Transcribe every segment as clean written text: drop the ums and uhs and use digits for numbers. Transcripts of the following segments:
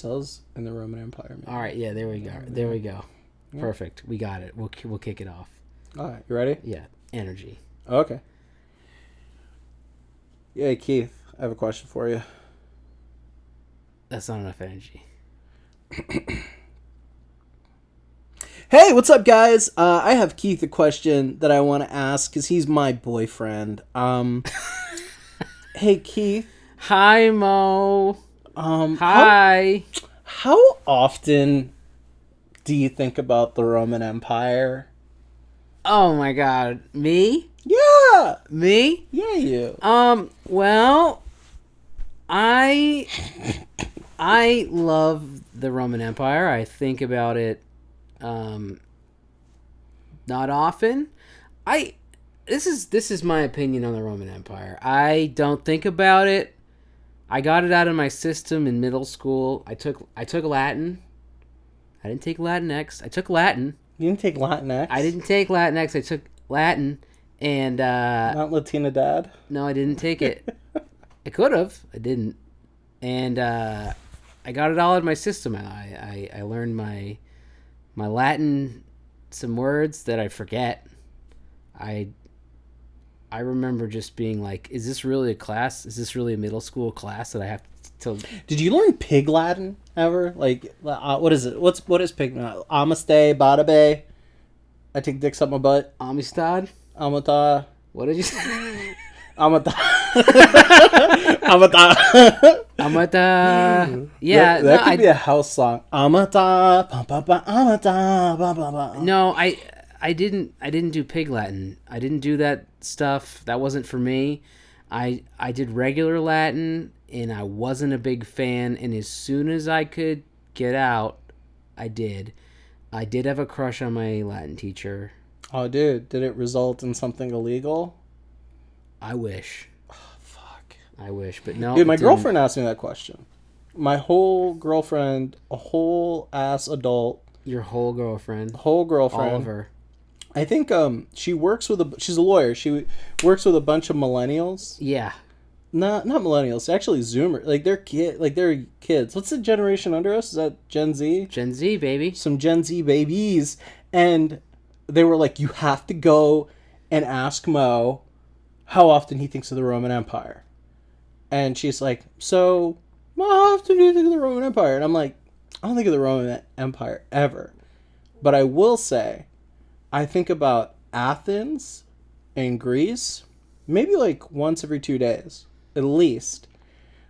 ourselves in the Roman Empire. Maybe. All right, yeah, there we go. There we go. Yeah. Perfect. We got it. We'll kick it off. All right, you ready? Yeah, energy. Okay. Yeah, Keith, I have a question for you. That's not enough energy. Hey, what's up, guys? I have Keith a question that I want to ask because he's my boyfriend. Hey, Keith. Hi, Mo. Hi. How often do you think about the Roman Empire? Oh my God, me? Yeah. Me? Yeah, you. Well, I love the Roman Empire. I think about it not often. This is my opinion on the Roman Empire. I don't think about it. I got it out of my system in middle school. I took Latin. I didn't take Latinx. I took Latin. You didn't take Latinx? I didn't take Latinx. I took Latin, and not Latina Dad? No, I didn't take it. I could have. I didn't. And I got it all out of my system. I learned my Latin, some words that I forget. I remember just being like, is this really a class? Is this really a middle school class that I have to... Did you learn Pig Latin ever? Like, what is it? What is Pig Latin? Amaste, Badabe. I take dicks up my butt. Amistad? Amata. What did you say? Amata. Amata. Amata. Yeah. That could be a house song. Amata. Amata. No, I didn't do Pig Latin. I didn't do that stuff. That wasn't for me. I did regular Latin, and I wasn't a big fan. And as soon as I could get out, I did. I did have a crush on my Latin teacher. Oh, dude, did it result in something illegal? I wish. Oh, fuck. I wish, but no. Dude, my girlfriend asked me that question. My whole girlfriend, a whole ass adult. Your whole girlfriend. Whole girlfriend. All of her. I think she works with she's a lawyer. She works with a bunch of millennials. Yeah. Not millennials, actually Zoomer. Like they're kids. What's the generation under us? Is that Gen Z? Gen Z, baby. Some Gen Z babies. And they were like, you have to go and ask Mo how often he thinks of the Roman Empire. And she's like, so how often do you think of the Roman Empire? And I'm like, I don't think of the Roman Empire ever. But I will say, I think about Athens and Greece maybe like once every 2 days, at least.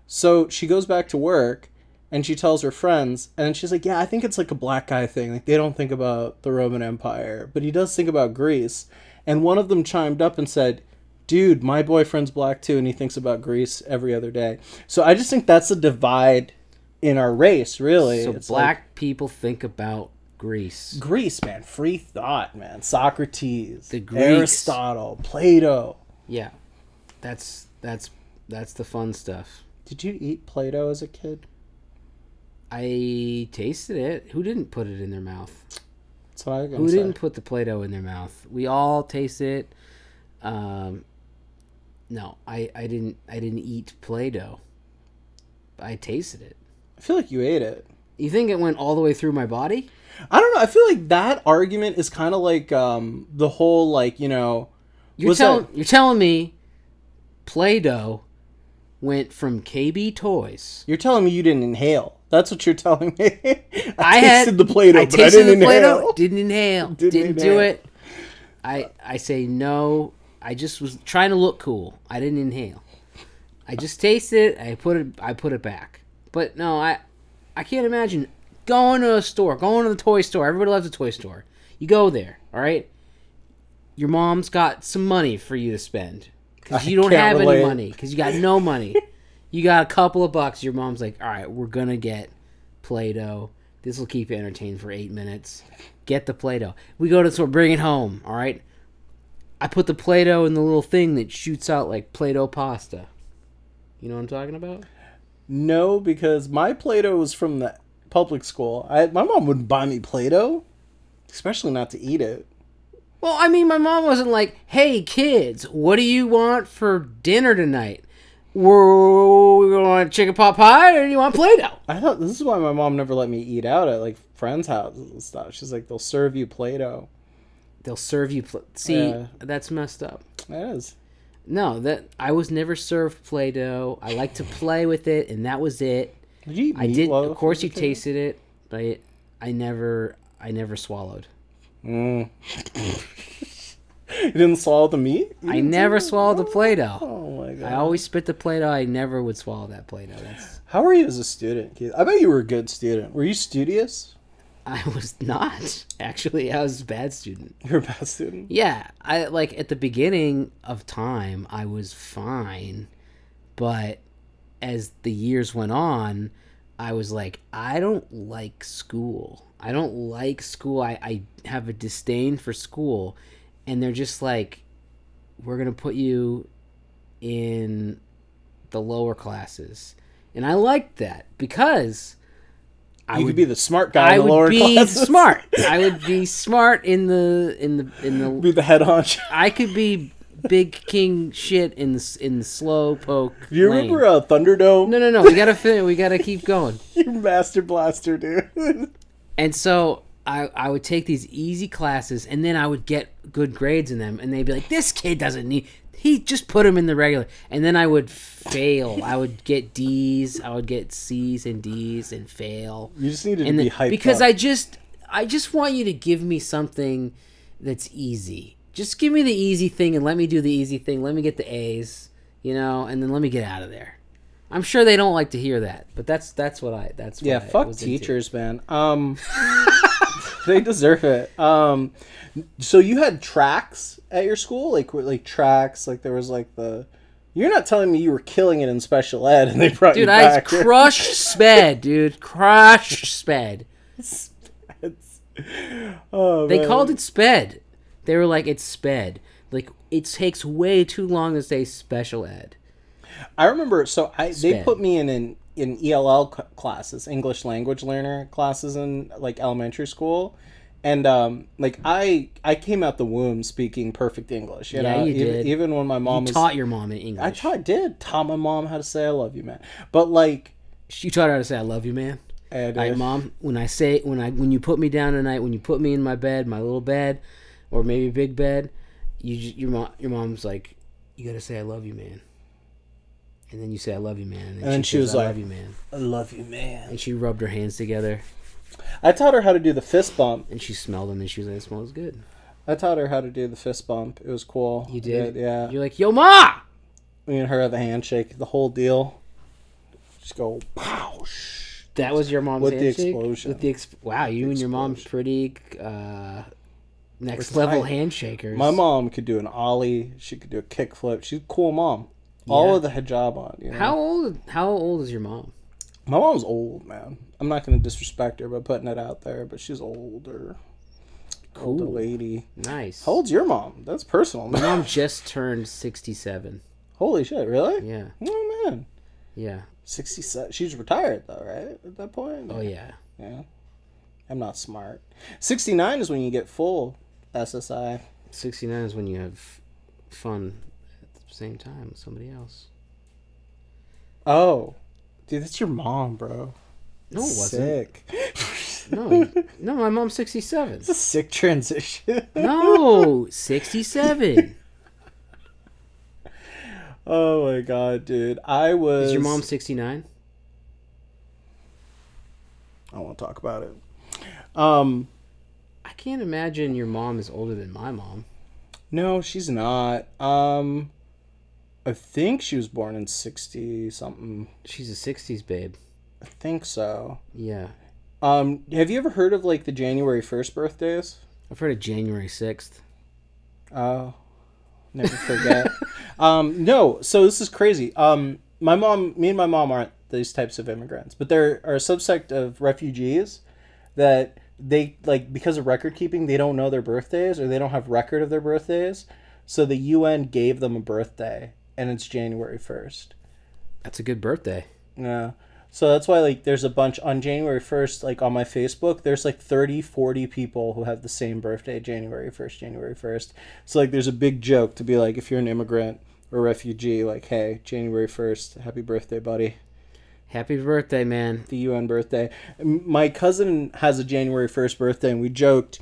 So she goes back to work and she tells her friends, and she's like, yeah, I think it's like a black guy thing. Like, they don't think about the Roman Empire, but he does think about Greece. And one of them chimed up and said, dude, my boyfriend's black too, and he thinks about Greece every other day. So I just think that's a divide in our race, really. So it's black people think about Greece, man. Free thought, man. Socrates, the Greeks. Aristotle, Plato. Yeah, that's the fun stuff. Did you eat Play-Doh as a kid? I tasted it. Who didn't put it in their mouth? That's what I was gonna Who say. didn't put the Play-Doh in their mouth? We all taste it. No, I didn't eat Play-Doh. I tasted it. I feel like you ate it. You think it went all the way through my body? I don't know. I feel like that argument is kind of like the whole, like, you know... You're telling me Play-Doh went from KB Toys. You're telling me you didn't inhale. That's what you're telling me. I tasted the Play-Doh, but I tasted didn't the inhale. Play-Doh, didn't inhale. Didn't do it. I say no. I just was trying to look cool. I didn't inhale. I just tasted it. I put it back. But no, I can't imagine going to a store, going to the toy store. Everybody loves a toy store. You go there, all right? Your mom's got some money for you to spend because you don't have any money because you got no money. You got a couple of bucks. Your mom's like, all right, we're going to get Play-Doh. This will keep you entertained for 8 minutes. Get the Play-Doh. We go to the store, bring it home, all right? I put the Play-Doh in the little thing that shoots out like Play-Doh pasta. You know what I'm talking about? No, because my Play-Doh was from the public school. My mom wouldn't buy me Play-Doh, especially not to eat it. Well, I mean, my mom wasn't like, hey, kids, what do you want for dinner tonight? You want chicken pot pie or do you want Play-Doh? I thought this is why my mom never let me eat out at like friends' houses and stuff. She's like, they'll serve you Play-Doh. They'll serve you. See, that's messed up. It is. No, that I was never served Play-Doh. I like to play with it, and that was it. Did you eat I did. meatloaf Of course, as a you kid? tasted it, but I never swallowed. You didn't swallow the meat? You I didn't never do it? swallowed the Play-Doh. Oh my god! I always spit the Play-Doh. I never would swallow that Play-Doh. How were you as a student, Keith? I bet you were a good student. Were you studious? I was not actually. I was a bad student. You're a bad student. Yeah, I like at the beginning of time I was fine, but as the years went on, I was like, I don't like school. I don't like school. I have a disdain for school. And they're just like, we're going to put you in the lower classes. And I liked that because You could be the smart guy in the lower classes. smart. I would be smart in the Be the head honcho. I could be big king shit in the slow poke. Do you lane. remember Thunderdome? No. We gotta finish. We gotta keep going. You master blaster, dude. And so I would take these easy classes, and then I would get good grades in them, and they'd be like, "This kid doesn't need." He just put him in the regular, and then I would fail. I would get D's. I would get C's and D's and fail. You just needed to be hyped because up. I just want you to give me something that's easy. Just give me the easy thing and let me do the easy thing. Let me get the A's, and then let me get out of there. I'm sure they don't like to hear that, but that's what I fuck teachers, man. They deserve it. So you had tracks at your school, like tracks, like there was like the. You're not telling me you were killing it in special ed and they brought you back. Dude, I crushed sped, dude. Crushed sped. Oh, they man. called it sped. They were like, it's sped. Like, it takes way too long to say special ed. I remember, they Sped. put me in ELL classes, English language learner classes in like elementary school. And I came out the womb speaking perfect English. You know? You did. Even when my mom taught your mom in English. I did taught my mom how to say I love you, man. But like, you taught her how to say I love you, man. I did. All right, Mom. When you put me down tonight, when you put me in my bed, my little bed, or maybe big bed, your mom's like, you gotta say I love you, man. And then you say I love you, man. And then she was I like, love you, man. I love you, man. And she rubbed her hands together. I taught her how to do the fist bump. And she smelled them, and she was like, it smells good. I taught her how to do the fist bump. It was cool. You did? Yeah. You're like, yo, Ma! Me and her have a handshake, the whole deal. Just go, pow. That was your mom's with handshake? the explosion. Wow, you and your mom pretty next level handshakers. My mom could do an ollie. She could do a kickflip. She's a cool mom. All with a hijab on. You know? How old is your mom? My mom's old, man. I'm not going to disrespect her by putting it out there, but she's older. Cool. Older lady. Nice. How old's your mom? That's personal, man. My mom just turned 67. Holy shit, really? Yeah. Oh, man. Yeah. 67. She's retired, though, right? At that point? Oh, yeah. Yeah. I'm not smart. 69 is when you get full SSI. 69 is when you have fun at the same time with somebody else. Oh. Dude, that's your mom, bro. No, it wasn't. Sick. No, my mom's 67. It's a sick transition. No, 67. Oh my god, dude. Is your mom 69? I won't talk about it. I can't imagine your mom is older than my mom. No, she's not. I think she was born in 60 something. She's a 60s babe. I think so. Yeah. Have you ever heard of like the January 1st birthdays? I've heard of January 6th. Oh, never forget. No, so this is crazy. Me and my mom aren't these types of immigrants, but there are a subsect of refugees that they like because of record keeping, they don't know their birthdays or they don't have record of their birthdays. So the UN gave them a birthday and it's January 1st. That's a good birthday. Yeah. So that's why like there's a bunch on January 1st, like on my Facebook, there's like 30, 40 people who have the same birthday, January 1st. So like there's a big joke to be like, if you're an immigrant a refugee, like, hey, January 1st, happy birthday, buddy. Happy birthday, man. The UN birthday. My cousin has a January 1st birthday, and we joked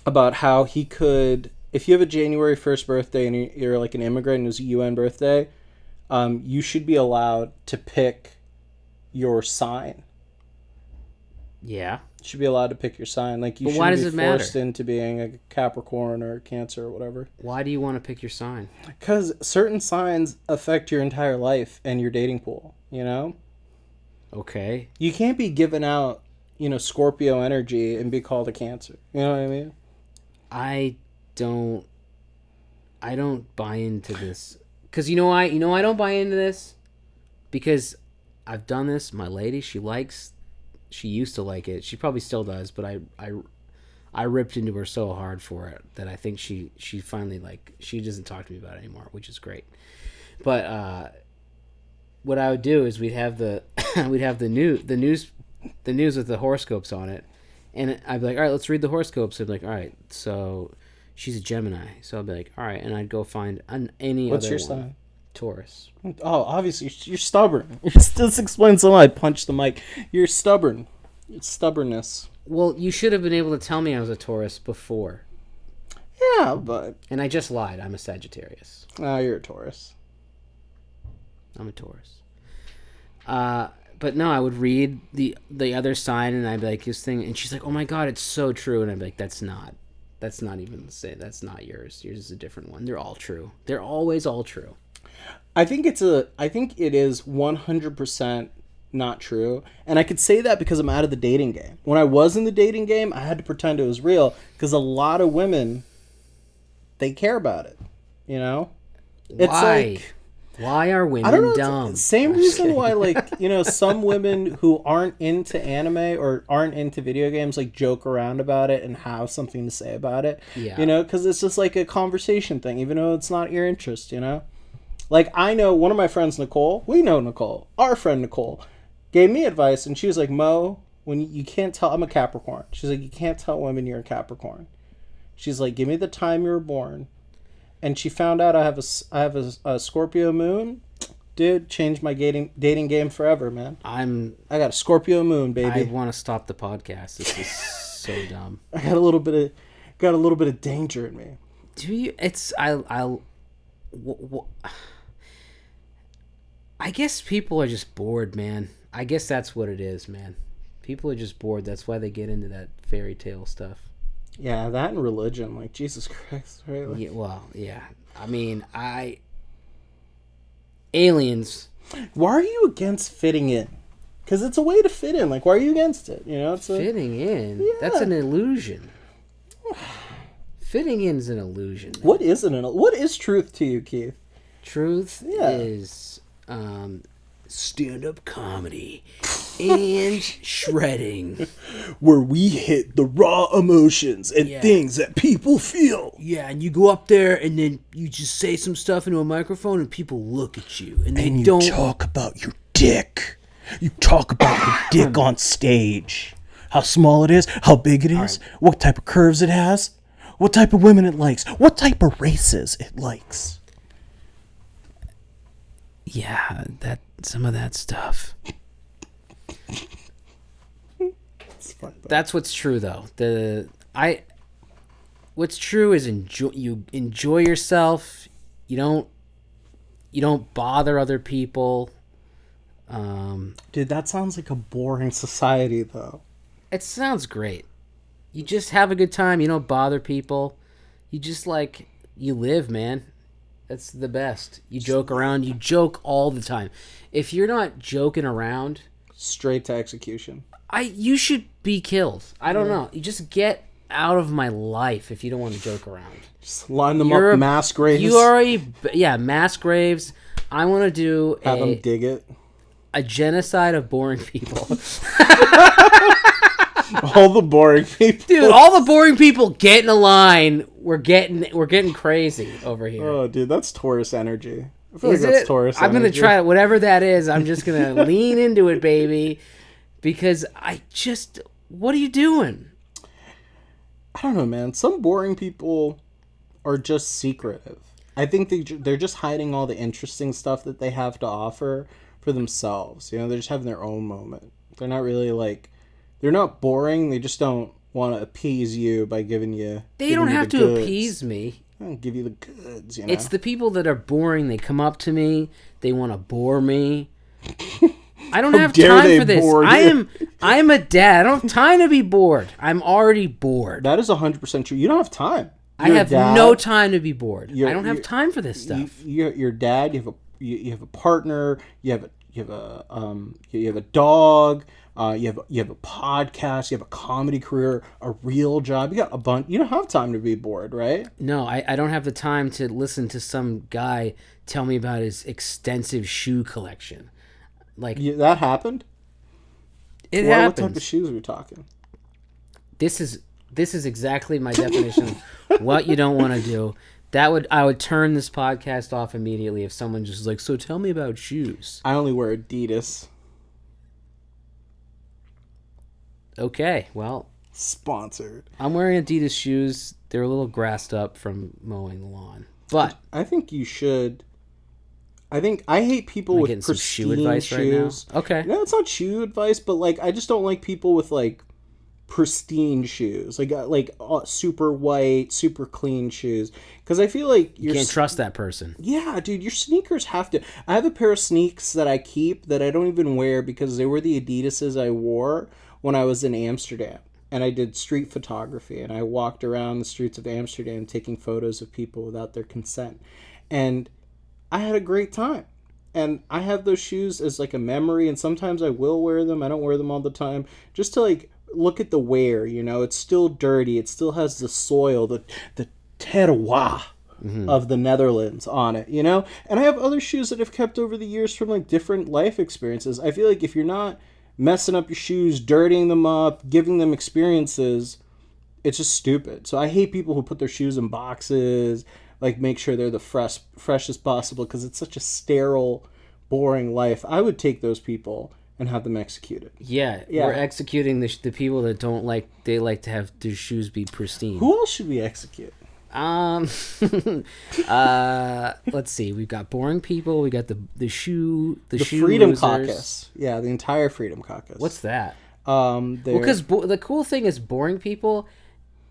about how he could, if you have a January 1st birthday and you're like an immigrant and it's a UN birthday, you should be allowed to pick your sign. Yeah. You should be allowed to pick your sign. Like, you shouldn't be forced into being a Capricorn or a Cancer or whatever. Why do you want to pick your sign? Because certain signs affect your entire life and your dating pool, you know? Okay. You can't be giving out, Scorpio energy and be called a Cancer. You know what I mean? I don't buy into this. Because you know why I don't buy into this? Because I've done this. My lady, she used to like it. She probably still does, but I ripped into her so hard for it that I think she finally, like, she doesn't talk to me about it anymore, which is great. But what I would do is we'd have the news with the horoscopes on it, and I'd be like, all right, let's read the horoscopes. I'd be like, all right, so she's a Gemini, so I'd be like, all right, and I'd go find any What's other your one. sign? Taurus. Oh, obviously you're stubborn. This explains why I punched the mic. You're stubborn. It's stubbornness. Well, you should have been able to tell me I was a Taurus before. Yeah, but And I just lied. I'm a Sagittarius. oh, you're a Taurus. I'm a Taurus. But no, I would read the other sign, and I'd be like, this thing, and she's like, oh my god, it's so true, and I'd be like, that's not even the same. That's not yours. Yours is a different one. They're all true. They're always all true. I think it is 100% not true. And I could say that because I'm out of the dating game. When I was in the dating game, I had to pretend it was real because a lot of women, they care about it, you know? It's Why? Why are women dumb? Same reason why, like, some women who aren't into anime or aren't into video games, like, joke around about it and have something to say about it. Yeah. Because it's just like a conversation thing, even though it's not your interest, Like, I know one of my friends, Nicole, we know Nicole, our friend Nicole, gave me advice, and she was like, Mo, when you can't tell, I'm a Capricorn. She's like, you can't tell women you're a Capricorn. She's like, give me the time you were born. And she found out I have a Scorpio moon. Dude, changed my dating game forever, man. I got a Scorpio moon, baby. I want to stop the podcast. This is so dumb. I got a little bit of danger in me. Do you? It's I guess people are just bored, man. I guess that's what it is, man. People are just bored. That's why they get into that fairy tale stuff. Yeah, that and religion, like, Jesus Christ, right? Like, Yeah, well, yeah. I mean, aliens. why are you against fitting in? Because it's a way to fit in. Like, why are you against it? It's Fitting in? Yeah. That's an illusion. Fitting in is an illusion. Man. What is truth to you, Keith? Truth Yeah. is stand-up comedy and shredding. Where we hit the raw emotions and things that people feel. Yeah, and you go up there and then you just say some stuff into a microphone and people look at you and they don't talk about your dick. You talk about your dick on stage. How small it is, how big it is, what type of curves it has, what type of women it likes, what type of races it likes. Yeah, some of that stuff. That's what's true, though. What's true is you enjoy yourself. You don't bother other people. Dude, that sounds like a boring society, though. It sounds great. You just have a good time. You don't bother people. You just you live, man. That's the best. You joke around. You joke all the time. If you're not joking around, straight to execution. You should be killed. I don't know. You just get out of my life if you don't want to joke around. Just line them up, mass graves. You already, mass graves. I want to do have them dig it. A genocide of boring people. All the boring people, dude. All the boring people get in a line. We're getting crazy over here. Oh, dude, that's Taurus energy. I feel like that's Taurus energy. I'm gonna try it. Whatever that is, I'm just gonna lean into it, baby. Because what are you doing? I don't know, man. Some boring people are just secretive. I think they're just hiding all the interesting stuff that they have to offer for themselves. You know, they're just having their own moment. They're not really like, they're not boring. They just don't want to appease you by giving you. They don't have to appease me. I'll give you the goods. You know? It's the people that are boring. They come up to me. They want to bore me. I don't have time for this. I am a dad. I don't have time to be bored. I'm already bored. That is 100% true. You don't have time. I have no time to be bored. I don't have time for this stuff. Your dad. You have a partner. You have a dog. You have a podcast. You have a comedy career. A real job. You got a bunch. You don't have time to be bored, right? No, I don't have the time to listen to some guy tell me about his extensive shoe collection. Like that happened. It happens. What type of shoes are we talking? This is exactly my definition of what you don't want to do. I would turn this podcast off immediately if someone just was like, so tell me about shoes. I only wear Adidas. Okay, well. Sponsored. I'm wearing Adidas shoes. They're a little grassed up from mowing the lawn. But I think you should. I hate people with pristine shoe advice shoes. Right now? Okay. No, it's not shoe advice, but like I just don't like people with like pristine shoes, like super white, super clean shoes, because I feel like you can't trust that person. Yeah, dude, your sneakers have to. I have a pair of sneaks that I keep that I don't even wear because they were the Adidases I wore when I was in Amsterdam, and I did street photography, and I walked around the streets of Amsterdam taking photos of people without their consent, and I had a great time. And I have those shoes as like a memory, and sometimes I will wear them. I don't wear them all the time, just to like look at the wear, you know. It's still dirty. It still has the soil, the terroir of the Netherlands on it, you know. And I have other shoes that I've kept over the years from like different life experiences. I feel like if you're not messing up your shoes, dirtying them up, giving them experiences, it's just stupid. So I hate people who put their shoes in boxes, like make sure they're the freshest possible, because it's such a sterile, boring life. I would take those people and have them executed. Yeah. We're executing the people that don't like. They like to have their shoes be pristine. Who else should we execute? Let's see. We've got boring people. We got the shoe Freedom losers. Caucus. Yeah, the entire Freedom Caucus. What's that? Because the cool thing is boring people.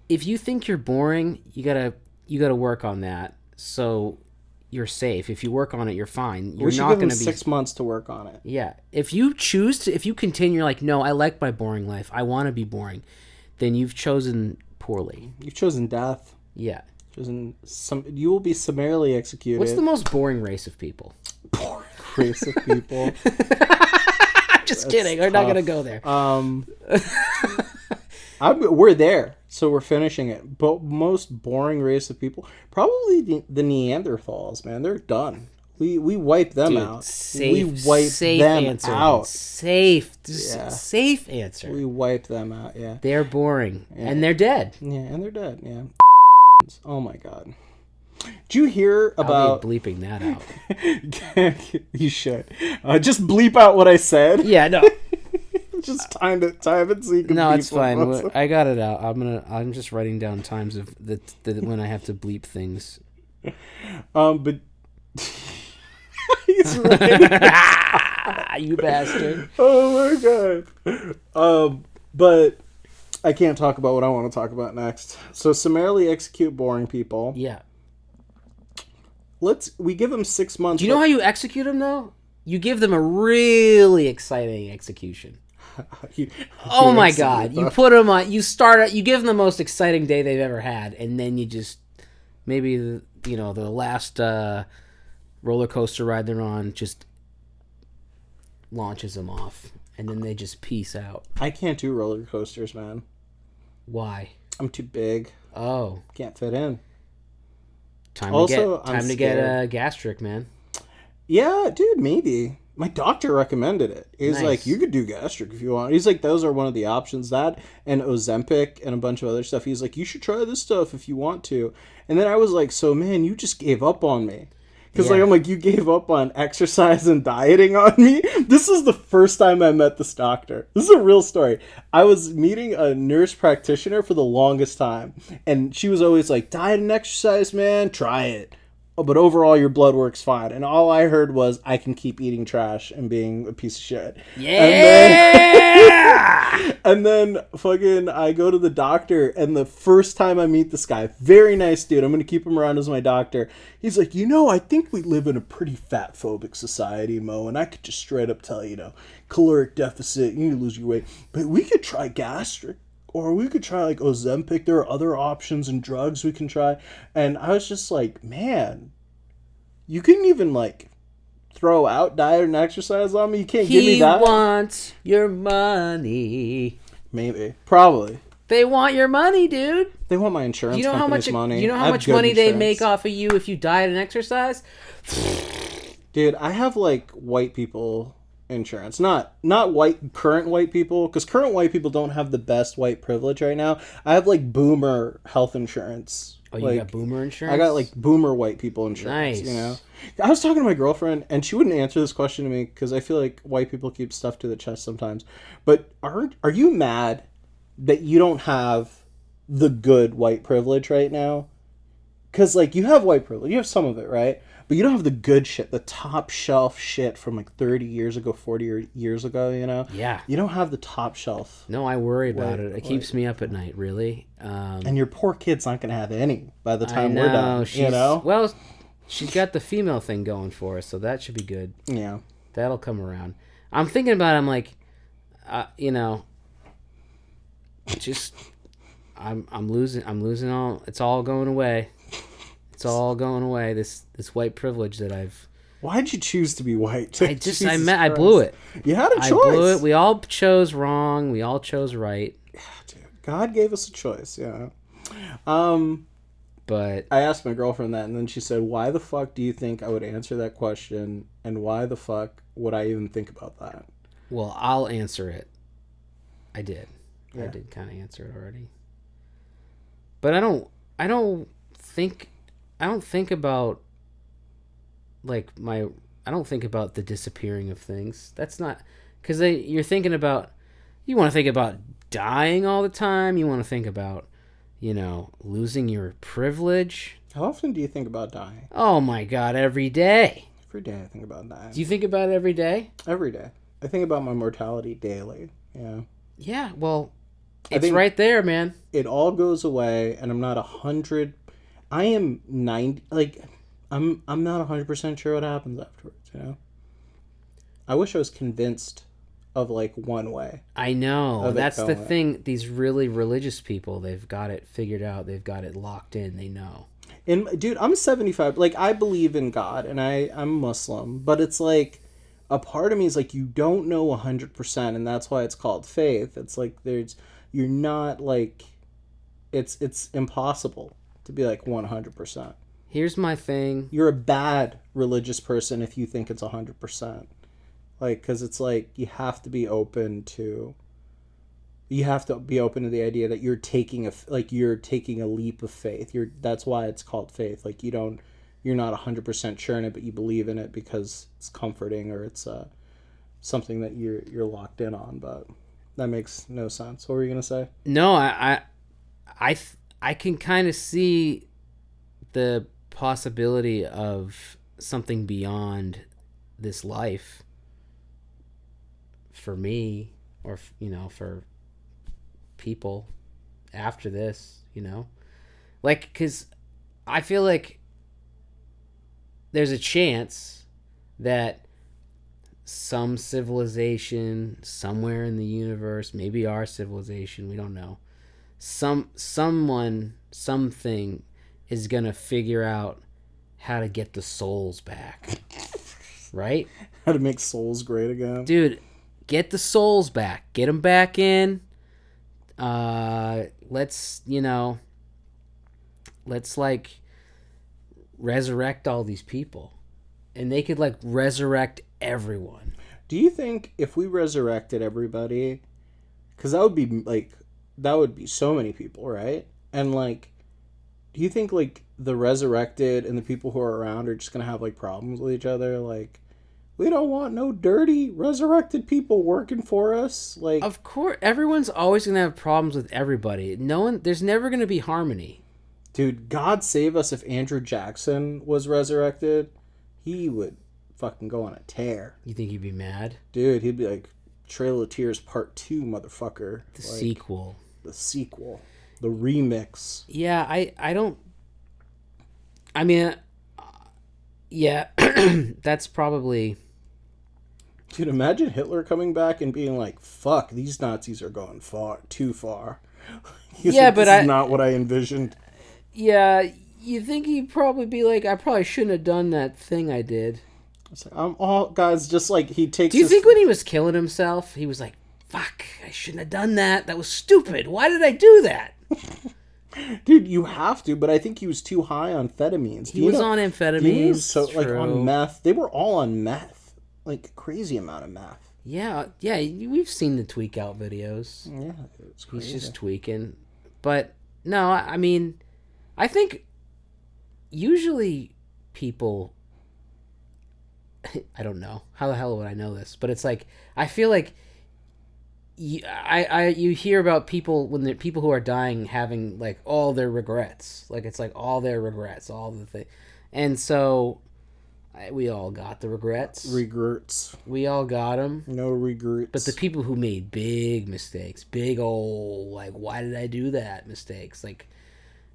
If you think you're boring, you gotta work on that. So you're safe. If you work on it, you're fine. You're not going to be 6 months to work on it. Yeah. If you continue, you're like, no, I like my boring life. I want to be boring. Then you've chosen poorly. You've chosen death. Yeah. You will be summarily executed. What's the most boring race of people? Boring race of people. I'm just kidding. We're not going to go there. We're there, so we're finishing it. But most boring race of people, probably the Neanderthals, man. They're done. We wipe them out. Safe answer. Safe answer. We wipe them out. Yeah. They're boring, and they're dead. Yeah, and they're dead. Yeah. Oh my god. Did you hear about... I'll be bleeping that out. You should. Just bleep out what I said. Yeah, no. Just time it so you can. No, it's fine. I got it out. I'm just writing down times of the when I have to bleep things. But he's right. You bastard. Oh my god. But I can't talk about what I want to talk about next. So summarily execute boring people. Yeah. We give them 6 months. Do you know how you execute them though? You give them a really exciting execution. Oh my god! You put them on. You give them the most exciting day they've ever had, and then you just maybe the last roller coaster ride they're on just launches them off, and then they just peace out. I can't do roller coasters, man. Why? I'm too big. Oh, can't fit in. Time to get a gastric, man. Yeah, dude, maybe. My doctor recommended it. He's like, you could do gastric if you want. He's like, those are one of the options. That and Ozempic and a bunch of other stuff. He's like, you should try this stuff if you want to. And then I was like, so man, you just gave up on me. Because I'm like, you gave up on exercise and dieting on me? This is the first time I met this doctor. This is a real story. I was meeting a nurse practitioner for the longest time. And she was always like, diet and exercise, man, try it. but overall your blood works fine. And all I heard was I can keep eating trash and being a piece of shit. Yeah. And then fucking I go to the doctor, and the first time I meet this guy, very nice dude, I'm going to keep him around as my doctor. He's like, I think we live in a pretty fat phobic society, Mo, and I could just straight up tell you, caloric deficit, you need to lose your weight. But we could try gastric. Or we could try like Ozempic. There are other options and drugs we can try. And I was just like, man, you couldn't even like throw out diet and exercise on me. You can't give me that. He wants your money. Maybe, probably. They want your money, dude. They want my insurance. Money. You know how much money they make off of you if you diet and exercise? Dude, I have like white people insurance, not current white people, because current white people don't have the best white privilege right now. I have like boomer health insurance. Oh, you got boomer insurance? I got like boomer white people insurance. Nice. I was talking to my girlfriend, and she wouldn't answer this question to me because I feel like white people keep stuff to the chest sometimes. But are you mad that you don't have the good white privilege right now? Because like you have white privilege, you have some of it, right? But you don't have the good shit, the top shelf shit from like 30 years ago, 40 years ago, Yeah. You don't have the top shelf. No, I worry about it. It keeps me up at night, really. And your poor kid's not going to have any by the time we're done, Well, she's got the female thing going for her, so that should be good. Yeah. That'll come around. I'm thinking about it, I'm like, just, I'm losing all, it's all going away. It's all going away. This white privilege that I've. Why'd you choose to be white? I blew it. You had a choice. I blew it. We all chose wrong. We all chose right. Yeah, dude. God gave us a choice. Yeah. But I asked my girlfriend that, and then she said, "Why the fuck do you think I would answer that question? And why the fuck would I even think about that?" Well, I'll answer it. I did. Yeah. I did kind of answer it already. But I don't think about I don't think about the disappearing of things. That's not because you want to think about dying all the time. You want to think about, losing your privilege. How often do you think about dying? Oh my God, every day. Every day I think about dying. Do you think about it every day? Every day. I think about my mortality daily. Yeah. Yeah, well, it's right there, man. It all goes away, and I'm not 100. I am 90. Like, I'm not 100% sure what happens afterwards. I wish I was convinced of like one way. I know. That's the thing. These really religious people, they've got it figured out. They've got it locked in. They know. And dude, I'm 75. Like, I believe in God, and I'm Muslim, but it's like a part of me is like, you don't know 100%, and that's why it's called faith. It's like you're not like, it's impossible to be like 100%. Here's my thing. You're a bad religious person if you think it's 100%. Like, because it's like you have to be open to the idea that you're taking a leap of faith. That's why it's called faith. Like, you're not 100% sure in it, but you believe in it because it's comforting, or it's something that you're locked in on. But that makes no sense. What were you gonna say? No, I can kind of see the possibility of something beyond this life for me, or for people after this, like, because I feel like there's a chance that some civilization somewhere in the universe, maybe our civilization, we don't know, something is gonna figure out how to get the souls back. Right? How to make souls great again. Dude, get the souls back. Get them back in. Let's like resurrect all these people. And they could like resurrect everyone. Do you think if we resurrected everybody, because that would be so many people, right? And like, do you think like the resurrected and the people who are around are just gonna have like problems with each other? Like, we don't want no dirty resurrected people working for us. Like, of course, everyone's always gonna have problems with everybody. There's never gonna be harmony. Dude, God save us if Andrew Jackson was resurrected. He would fucking go on a tear. You think he'd be mad? Dude, he'd be like, Trail of Tears Part 2, motherfucker. The sequel. The sequel. The remix. Yeah, I don't... I mean, yeah, that's probably... Dude, imagine Hitler coming back and being like, fuck, these Nazis are going too far. Yeah, like, but this is not what I envisioned. Yeah, you think he'd probably be like, I probably shouldn't have done that thing I did. It's like, I'm all, guys, just like he takes... Do you think when he was killing himself, he was like, fuck, I shouldn't have done that. That was stupid. Why did I do that? Dude, you have to, but I think he was too high on amphetamines. He was on amphetamines. So, like, on meth. They were all on meth. Like, a crazy amount of meth. Yeah, we've seen the tweak out videos. Yeah, it's crazy. He's just tweaking. But, no, I mean, I think usually people... I don't know. How the hell would I know this? But it's like, I feel like you hear about people when the people who are dying having like all their regrets. Like it's like all their regrets, all the thing. And so we all got the regrets. Regrets. We all got them. No regrets. But the people who made big mistakes, big old like why did I do that mistakes, like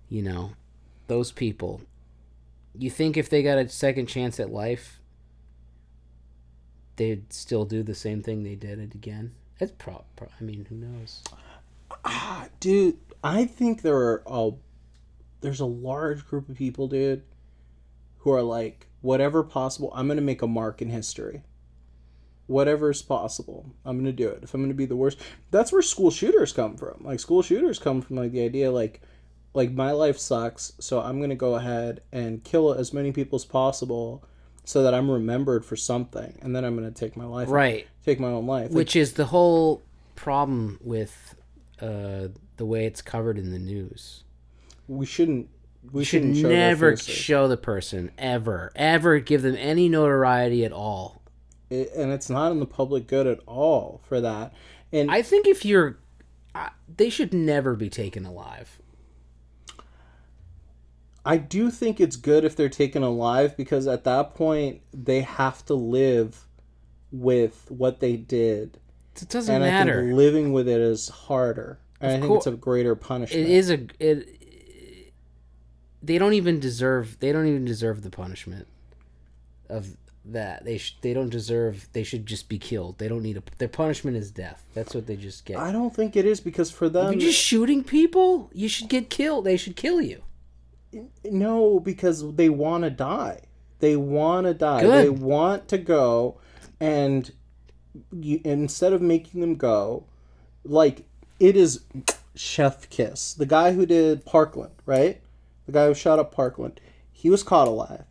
you know, those people. You think if they got a second chance at life, they'd still do the same thing they did it again? It's I mean, who knows? Dude, I think there's a large group of people, dude, who are like, whatever possible, I'm going to make a mark in history. Whatever is possible, I'm going to do it. If I'm going to be the worst. That's where school shooters come from. Like, school shooters come from, like, the idea, like my life sucks, so I'm going to go ahead and kill as many people as possible so that I'm remembered for something, and then I'm going to take my life. Right. Take my own life. Which is the whole problem with the way it's covered in the news. We shouldn't never show the person, ever give them any notoriety at all. And it's not in the public good at all for that. And I think they should never be taken alive. I do think it's good if they're taken alive, because at that point they have to live with what they did. It doesn't matter. I think living with it is harder. And I think it's a greater punishment. It is they don't even deserve the punishment of that. They don't deserve. They should just be killed. They don't need their punishment is death. That's what they just get. I don't think it is, because for them, if you're just shooting people, you should get killed. They should kill you. No, because they want to die. They want to die. Good. They want to go, and instead of making them go, like, it is chef kiss. The guy who did Parkland, right? The guy who shot up Parkland, he was caught alive.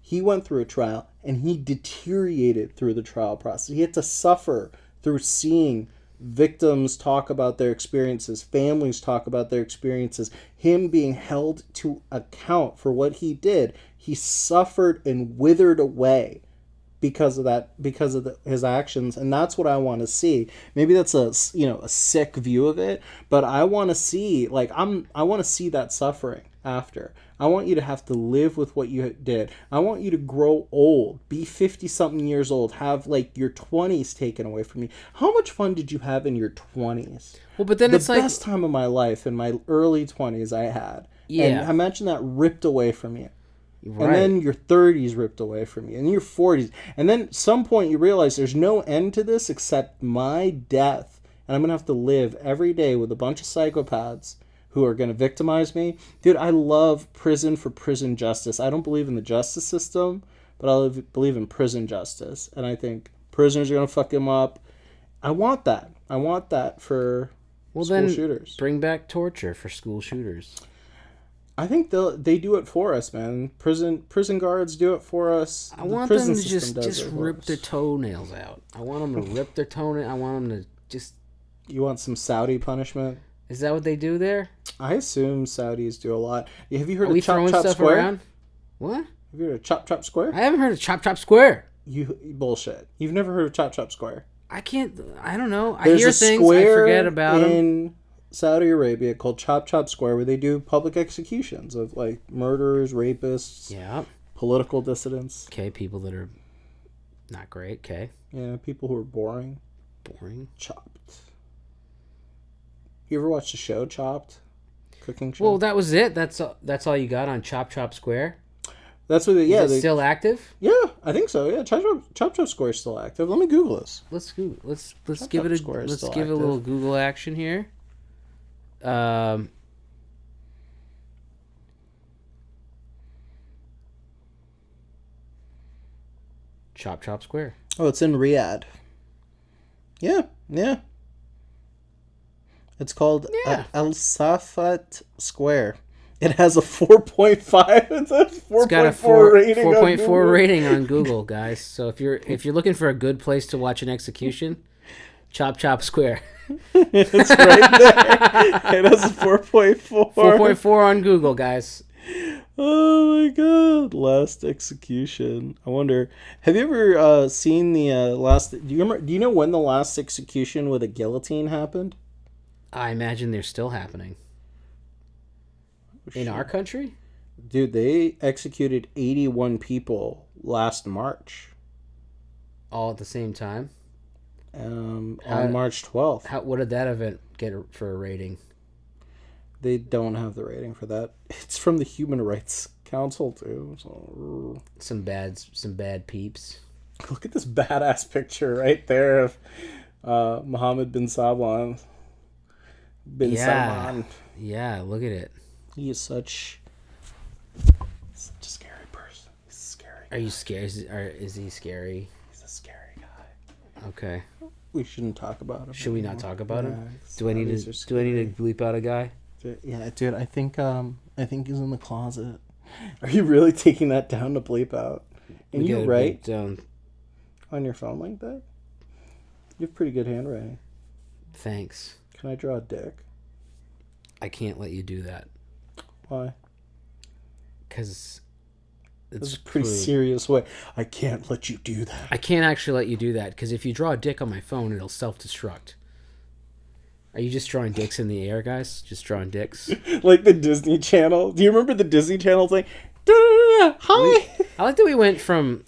He went through a trial, and he deteriorated through the trial process. He had to suffer through seeing victims talk about their experiences, families talk about their experiences, him being held to account for what he did. He suffered and withered away because of that, his actions, and that's what I want to see. Maybe that's a sick view of it, but I want to see, like, I want to see that suffering after. I want you to have to live with what you did. I want you to grow old, be 50-something years old, have, like, your 20s taken away from you. How much fun did you have in your 20s? Well, but then it's like... The best time of my life in my early 20s I had. Yeah. And imagine that ripped away from you. Right. And then your 30s ripped away from you. And your 40s. And then some point you realize there's no end to this except my death. And I'm going to have to live every day with a bunch of psychopaths who are going to victimize me. Dude, I love prison for prison justice. I don't believe in the justice system, but I believe in prison justice. And I think prisoners are going to fuck him up. I want that. I want that for school shooters. Bring back torture for school shooters. I think they do it for us, man. Prison guards do it for us. I want them to just rip their toenails out. I want them to rip their toenail. I want them to just... You want some Saudi punishment? Is that what they do there? I assume Saudis do a lot. Have you heard of Chop Chop Square? Around? What? Have you heard of Chop Chop Square? I haven't heard of Chop Chop Square. You bullshit. You've never heard of Chop Chop Square? I don't know. There's I hear things, I forget about them. Saudi Arabia called Chop Chop Square, where they do public executions of like murderers, rapists, Yeah. political dissidents. Okay, people that are not great. Okay. Yeah, people who are boring. Boring. Chopped. You ever watch the show Chopped? Cooking show? Well, that was it. That's all you got on Chop Chop Square. That's what. Is it still active? Yeah, I think so. Yeah, Chop Chop Square is still active. Let me Google this. Let's Chop give Chop it Square is let's still give it a active. little Google action here. Chop Chop Square. Oh, it's in Riyadh. Yeah. It's called Al Safat Square. It has a 4.5. It's a 4.4 rating. 4.4 rating on Google, guys. So if you're looking for a good place to watch an execution, Chop Chop Square. It's right there. It has a 4.4. 4.4 on Google, guys. Oh my god! Last execution. I wonder. Have you ever seen the last? Do you know when the last execution with a guillotine happened? I imagine they're still happening. In our country? Dude, they executed 81 people last March. All at the same time? On March 12th. What did that event get for a rating? They don't have the rating for that. It's from the Human Rights Council too. So. Some bad peeps. Look at this badass picture right there of Mohammed bin Salman. Salman. Yeah, look at it. He is such a scary person. He's scary. Are you scared? Is he scary? He's a scary guy. Okay. We shouldn't talk about him. Should we not talk about him? Yeah, Do I need to bleep out a guy? Yeah, dude. I think he's in the closet. Are you really taking that down to bleep out? And you write down on your phone like that? You have pretty good handwriting. Thanks. Can I draw a dick? I can't let you do that. Why? Because it's a pretty serious way. I can't let you do that. I can't actually let you do that because if you draw a dick on my phone, it'll self-destruct. Are you just drawing dicks in the air, guys? Just drawing dicks? Like the Disney Channel. Do you remember the Disney Channel thing? Hi. I like that we went from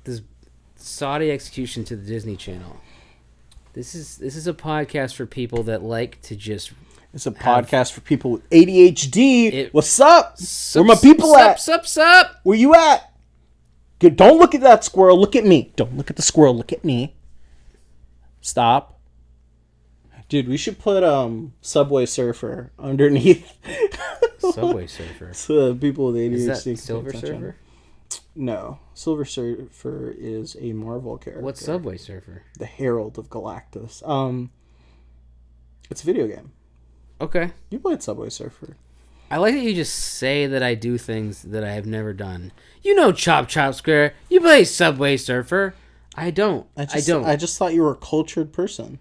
this Saudi execution to the Disney Channel. This is a podcast for people that like to just. It's a podcast for people with ADHD. What's up? Where my people at? Sup? Where you at? Good. Don't look at that squirrel. Look at me. Don't look at the squirrel. Look at me. Stop. Dude, we should put Subway Surfer underneath. Subway Surfer. So people with ADHD. Is that Silver Surfer? No. Silver Surfer is a Marvel character. What's Subway Surfer? The Herald of Galactus. It's a video game. Okay. You played Subway Surfer. I like that you just say that I do things that I have never done. You know Chop Chop Square. You play Subway Surfer. I don't. I just thought you were a cultured person.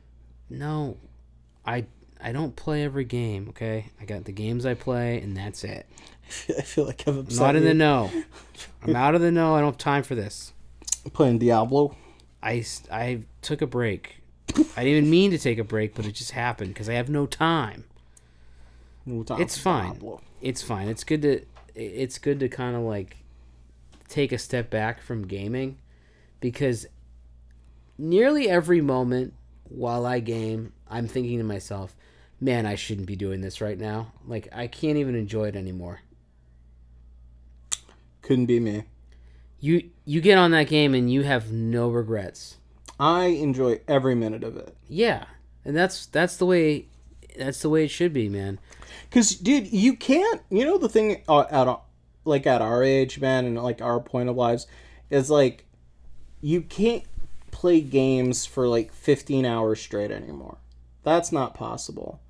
No. I don't play every game, okay? I got the games I play, and that's it. I feel like I've upset I'm not in you. the know. I'm out of the know. I don't have time for this. I'm playing Diablo. I took a break. I didn't even mean to take a break, but it just happened because I have no time. It's fine. Diablo. It's fine. It's good to kind of like take a step back from gaming because nearly every moment while I game, I'm thinking to myself, man, I shouldn't be doing this right now. Like, I can't even enjoy it anymore. Couldn't be me. You get on that game and you have no regrets. I enjoy every minute of it. Yeah. And that's the way it should be, man. Cuz dude, you can't, the thing at our age, man, and like our point of lives is like you can't play games for like 15 hours straight anymore. That's not possible.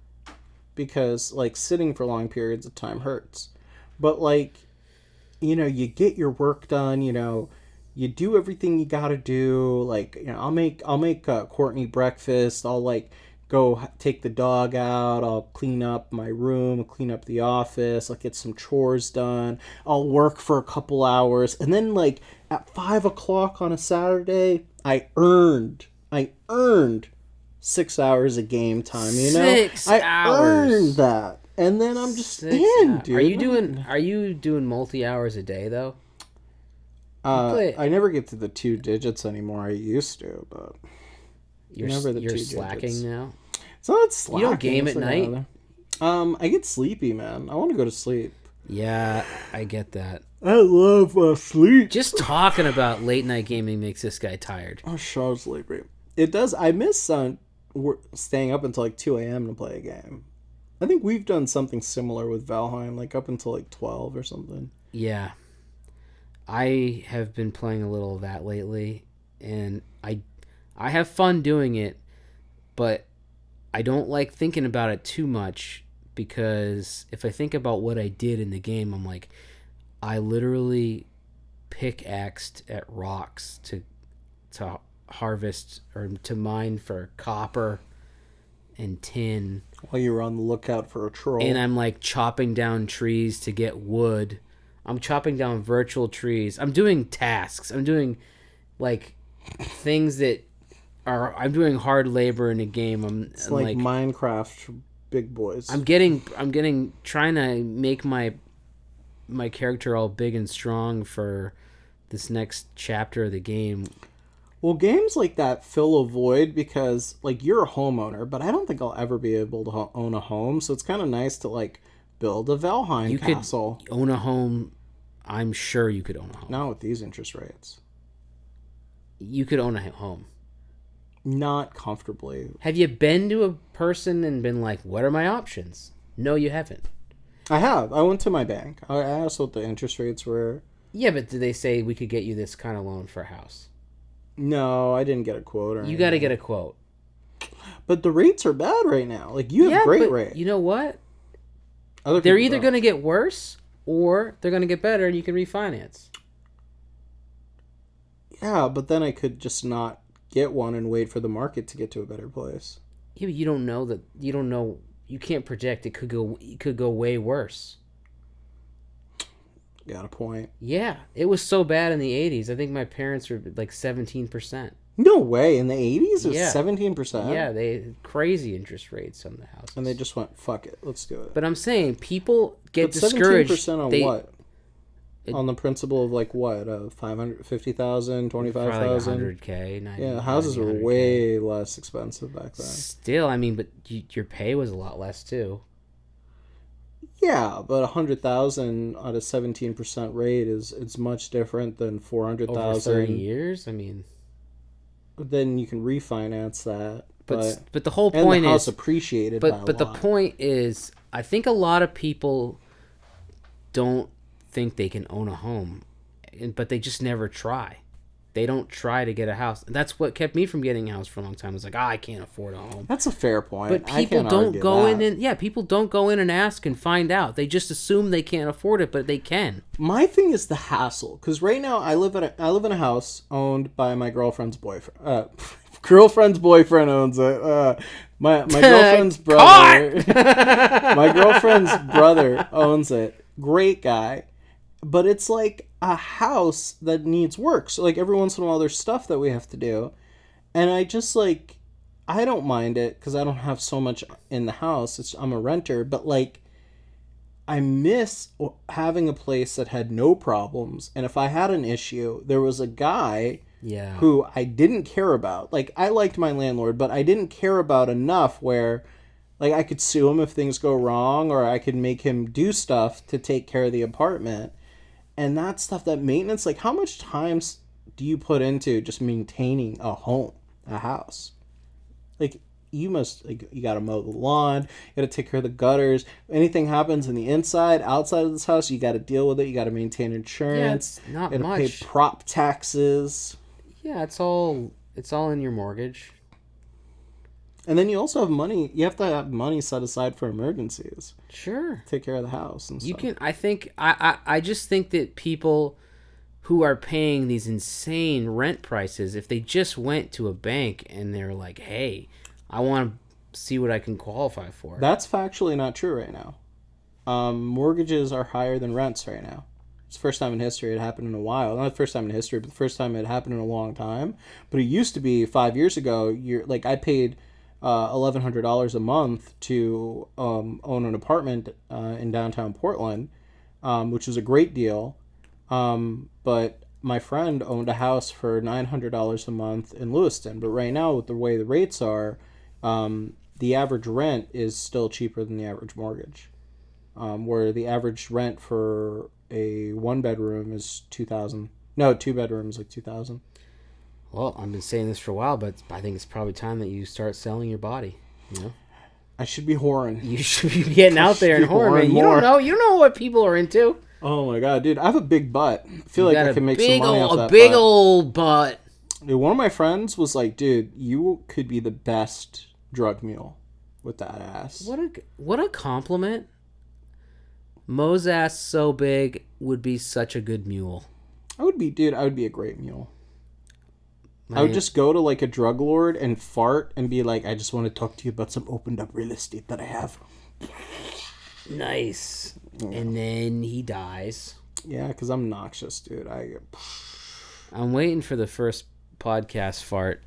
Because like sitting for long periods of time hurts. But like you get your work done, you do everything you got to do. Like, I'll make Courtney breakfast. I'll like go take the dog out. I'll clean up my room, clean up the office. I'll get some chores done. I'll work for a couple hours. And then like at 5 o'clock on a Saturday, I earned 6 hours of game time, you know? 6 I hours. earned that. And then I'm just 6 in, hours. dude. Are you doing multi-hours a day though? I never get to the 2 digits anymore. I used to, but You're never the 2 slacking digits. now. It's not slacking. You don't game it's at like night? I get sleepy, man. I want to go to sleep. Yeah, I get that. I love sleep. Just talking about late night gaming makes this guy tired. I'm so sleepy. It does. I miss staying up until like 2 a.m. to play a game. I think we've done something similar with Valheim, like up until like 12 or something. Yeah. I have been playing a little of that lately, and I have fun doing it, but I don't like thinking about it too much, because if I think about what I did in the game, I'm like, I literally pickaxed at rocks to harvest or to mine for copper and tin. While you were on the lookout for a troll. And I'm like chopping down trees to get wood. I'm chopping down virtual trees. I'm doing tasks. I'm doing like things that I'm doing hard labor in a game. It's like Minecraft for big boys. I'm trying to make my character all big and strong for this next chapter of the game. Well, games like that fill a void because, like, you're a homeowner, but I don't think I'll ever be able to own a home. So it's kind of nice to, like, build a Valheim castle. You could own a home. I'm sure you could own a home. Not with these interest rates. You could own a home. Not comfortably. Have you been to a person and been like, what are my options? No, you haven't. I have. I went to my bank. I asked what the interest rates were. Yeah, but did they say we could get you this kind of loan for a house? No, I didn't get a quote. You got to get a quote. But the rates are bad right now. Like, you have great rates. You know what? They're either going to get worse or they're going to get better and you can refinance. Yeah, but then I could just not get one and wait for the market to get to a better place. Yeah, but you don't know that. You don't know. You can't project. It could go way worse. Got a point. Yeah, it was so bad in the 80s. I think my parents were like 17%. No way. In the 80s? It was Yeah. 17%? Yeah, they had crazy interest rates on the houses. And they just went, fuck it, let's do it. But I'm saying people get but discouraged. 17% on what? On the principle of like what? 550,000, 25,000? Probably like 100K. 90, yeah, houses were 100K. way less expensive back then. Still, I mean, but your pay was a lot less too. Yeah, but 100,000 at a 17% rate it's much different than 400,000. Over 30 years, I mean. Then you can refinance that. But the whole and point the house is appreciated. But the point is, I think a lot of people don't think they can own a home, but they just never try. They don't try to get a house. That's what kept me from getting a house for a long time. It was like, I can't afford a home. That's a fair point. But people don't go in and people don't go in and ask and find out. They just assume they can't afford it, but they can. My thing is the hassle, because right now I live in a house owned by my girlfriend's boyfriend. Girlfriend's boyfriend owns it. My girlfriend's brother. My girlfriend's brother owns it. Great guy. But it's like a house that needs work. So like every once in a while there's stuff that we have to do. And I just like, I don't mind it because I don't have so much in the house. I'm a renter. But like, I miss having a place that had no problems. And if I had an issue, there was a guy who I didn't care about. Like, I liked my landlord, but I didn't care about enough where like I could sue him if things go wrong, or I could make him do stuff to take care of the apartment. And that stuff, that maintenance, like how much time do you put into just maintaining a home, a house? Like you got to mow the lawn, you got to take care of the gutters. Anything happens in the inside, outside of this house, you got to deal with it. You got to maintain insurance. Yeah, it's not you much. Pay prop taxes. Yeah, it's all in your mortgage. And then you also have money. You have to have money set aside for emergencies. Sure. Take care of the house and stuff. You can. I just think that people who are paying these insane rent prices, if they just went to a bank and they're like, "Hey, I want to see what I can qualify for." That's factually not true right now. Mortgages are higher than rents right now. It's the first time in history it happened in a while. Not the first time in history, but the first time it happened in a long time. But it used to be 5 years ago. I paid $1,100 a month to own an apartment in downtown Portland, which was a great deal. But my friend owned a house for $900 a month in Lewiston. But right now, with the way the rates are, the average rent is still cheaper than the average mortgage. Where the average rent for a 1-bedroom is $2,000. No, 2-bedroom is like $2,000. Well, I've been saying this for a while, but I think it's probably time that you start selling your body. I should be whoring. You should be getting out there and whoring, man. You don't know what people are into. Oh my god, dude! I have a big butt. I feel like I can make some money off that. A big old butt. Dude, one of my friends was like, "Dude, you could be the best drug mule with that ass." What a compliment. Mo's ass so big would be such a good mule. I would be a great mule. I would just go to like a drug lord and fart and be like, "I just want to talk to you about some opened up real estate that I have." Nice. Yeah. And then he dies. Yeah, because I'm noxious, dude. I'm waiting for the first podcast fart.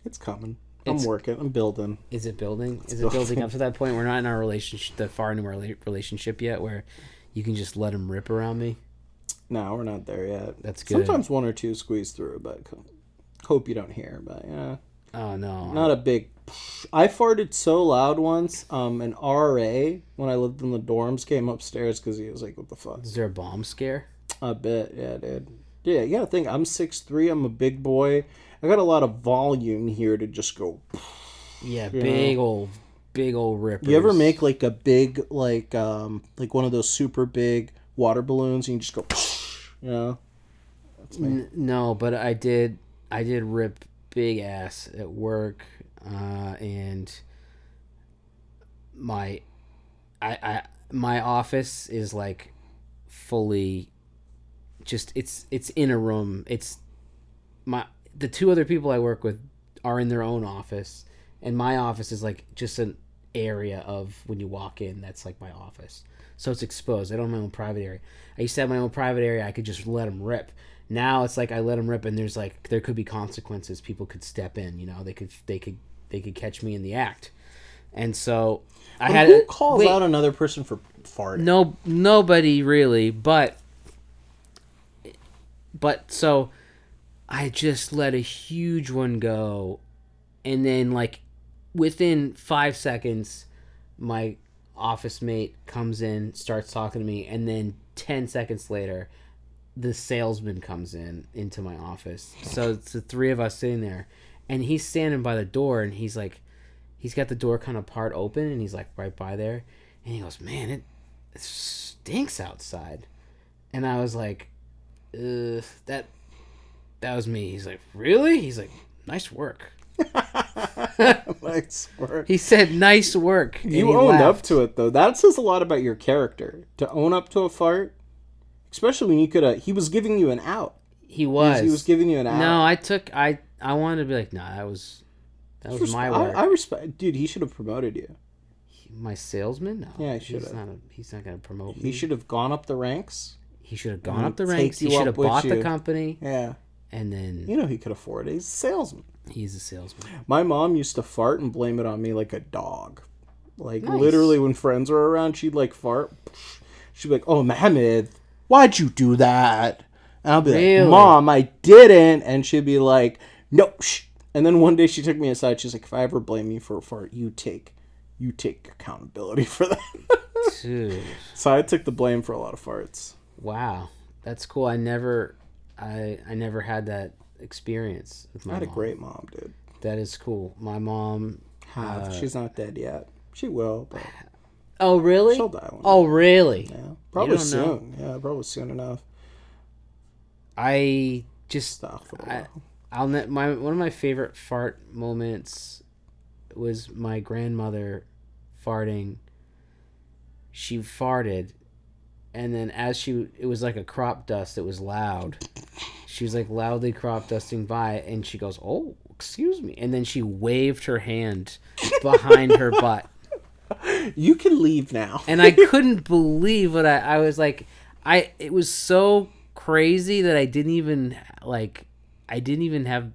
It's coming. I'm working. I'm building. Is it building? Is it building up to that point? We're not in our relationship, that far into our relationship yet, where you can just let him rip around me? No, we're not there yet. That's good. Sometimes one or two squeeze through, but hope you don't hear. But yeah. Oh, no. Not a big... I farted so loud once, an RA, when I lived in the dorms, came upstairs because he was like, what the fuck? Is there a bomb scare? A bit, yeah, dude. Yeah, you gotta think, I'm 6'3", I'm a big boy. I got a lot of volume here to just go... Yeah, big old rippers. You ever make like a big, like one of those super big water balloons and you just go... You know? That's me. No, but I did rip big ass at work, and my office is like fully just it's in a room. It's the two other people I work with are in their own office, and my office is like just an area of when you walk in, that's like my office. So it's exposed. I don't have my own private area. I used to have my own private area. I could just let them rip. Now it's like I let them rip, and there could be consequences. People could step in. You know, they could catch me in the act. And so who calls out another person for farting? No, nobody really. But so I just let a huge one go, and then like within 5 seconds, my office mate comes in, starts talking to me, and then 10 seconds later, the salesman comes into my office. So it's the three of us sitting there, and he's standing by the door, and he's got the door kind of part open, and he's like right by there, and he goes, "Man, it stinks outside." And I was like, that was me. He's like, "Really?" He's like, "Nice work." Nice work. He said, "Nice work." You owned up to it, though. That says a lot about your character. To own up to a fart, especially when you could. He was giving you an out. He was. He was giving you an out. No, I wanted to be like, nah, that was my work. I respect, dude. He should have promoted you. My salesman? No. Yeah, he should have. He's not going to promote me. He should have gone up the ranks. He should have gone up the ranks. He should have bought the company. Yeah. And then... You know he could afford it. He's a salesman. He's a salesman. My mom used to fart and blame it on me like a dog. Like, literally, when friends were around, she'd, like, fart. She'd be like, "Oh, Mohammed, why'd you do that?" And I'll be like, "Mom, I didn't." And she'd be like, "No, shh." And then one day she took me aside. She's like, "If I ever blame you for a fart, you take accountability for that." Dude. So I took the blame for a lot of farts. Wow. That's cool. I never had that experience with my mom. I had a great mom, dude. That is cool. My mom... she's not dead yet. She will, but... Oh, really? She'll die one day. Oh, really? Yeah. Probably soon. Yeah, probably soon enough. I just... one of my favorite fart moments was my grandmother farting. She farted, and then it was like a crop dust. It was loud. She was like loudly crop dusting by, and she goes, "Oh, excuse me," and then she waved her hand behind her butt. You can leave now. And I couldn't believe what I was like. It was so crazy that I didn't even have